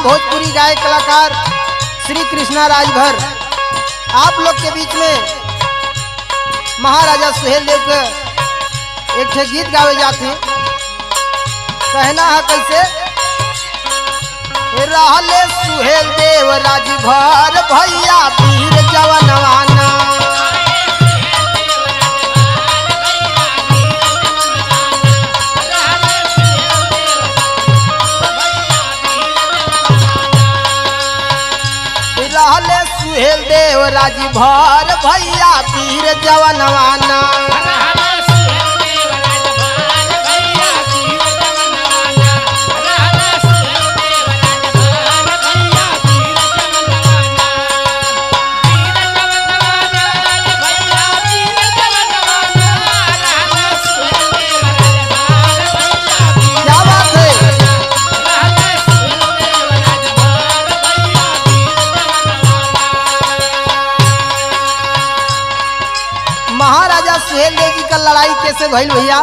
महान भोजपुरी गायक कलाकार श्री कृष्णा राजभर आप लोग के बीच में महाराजा सुहेल देव के एक गीत गावे जाते। कहना है कैसे, रहले सुहेल देव राजभर भैया वीर जवानवाना। रहले सुहेल देव राजभर भैया वीर जवानवाना। महाराजा सुहेल देव जी का लड़ाई कैसे भइल भैया,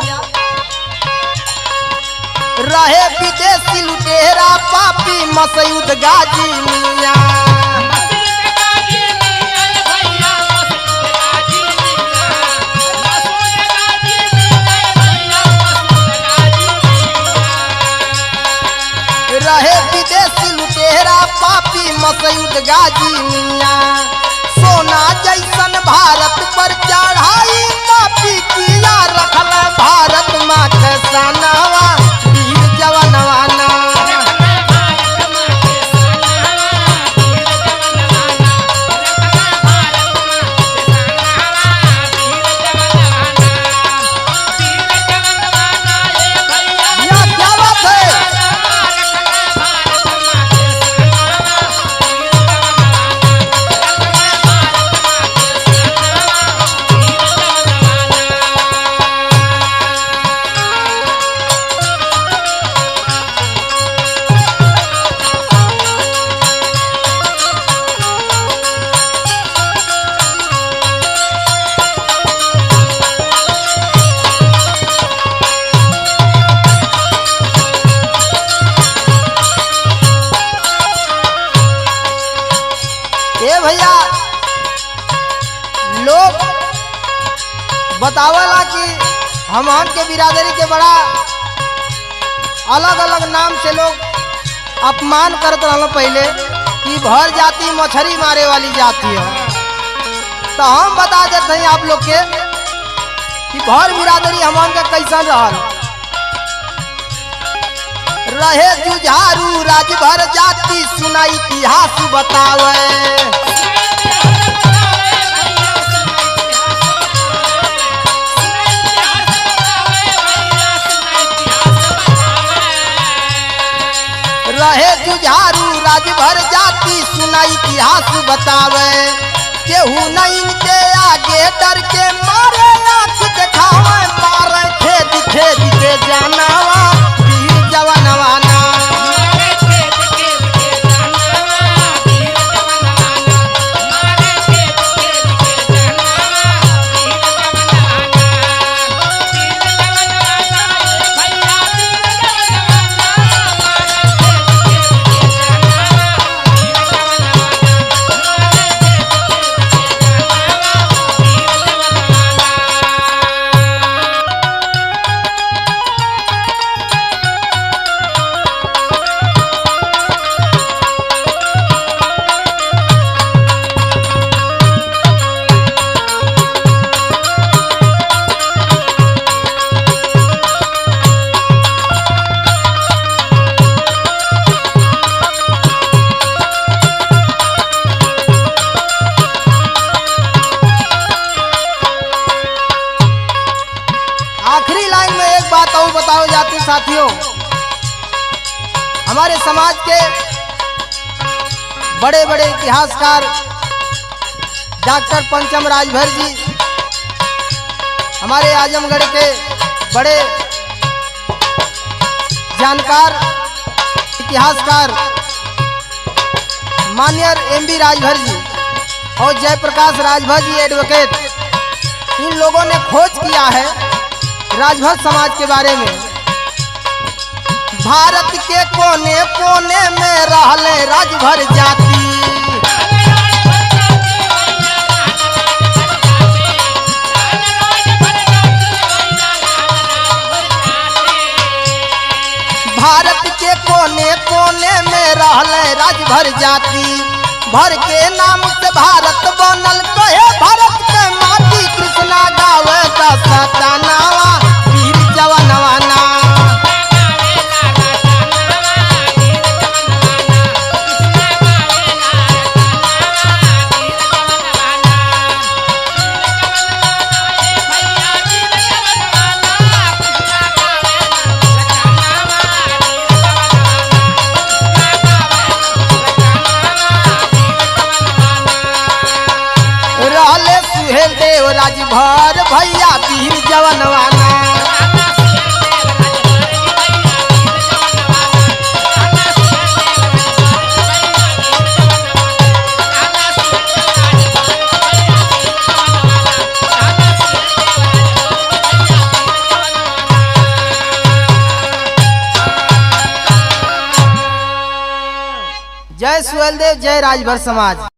रहे विदेशी लुटेरा पापी मसूद गाजी मिया। रहे विदेशी लुटेरा पापी मसूद गाजी मिया। सोना जैसन भारत पर चढ़ाई पापी किया रखल भारत माँ के सनवा वीर जवानवाना। क्या बात है, भैया लोग बतावला कि हमन के बिरादरी के बड़ा अलग अलग नाम से लोग अपमान करते रहो। पहले कि भर जाति मछली मारे वाली जाति है, तो हम बता देते हैं आप लोग के कि भर बिरादरी हमन के कैसन रहल। रहे जुझारू राजभर जाति सुना इतिहास बतावे। रहे जुझारू राजभर जाति सुना इतिहास बतावे। केहू नहीं इनके आगे डर के मारे आँख दिखावे। मारे खेद खेद के जानवा वीर जवानवाना। आखिरी लाइन में एक बात और बताओ जाती साथियों, हमारे समाज के बड़े बड़े इतिहासकार डॉक्टर पंचम राजभर जी, हमारे आजमगढ़ के बड़े जानकार इतिहासकार माननीय एमबी राजभर जी और जयप्रकाश राजभर जी एडवोकेट, इन लोगों ने खोज किया है राजभर समाज के बारे में। भारत के कोने कोने में रहले राजभर जाति। भारत के कोने कोने में रहले राजभर जाति। भर के नाम से भारत बनल कहे भारत के माटी। कृष्णा गावे दशतनावा वीर जवानवा ना। सुहेल देव राजभर भैया वीर जवानवा ना। जय सुहेल देव, जय राजभर समाज।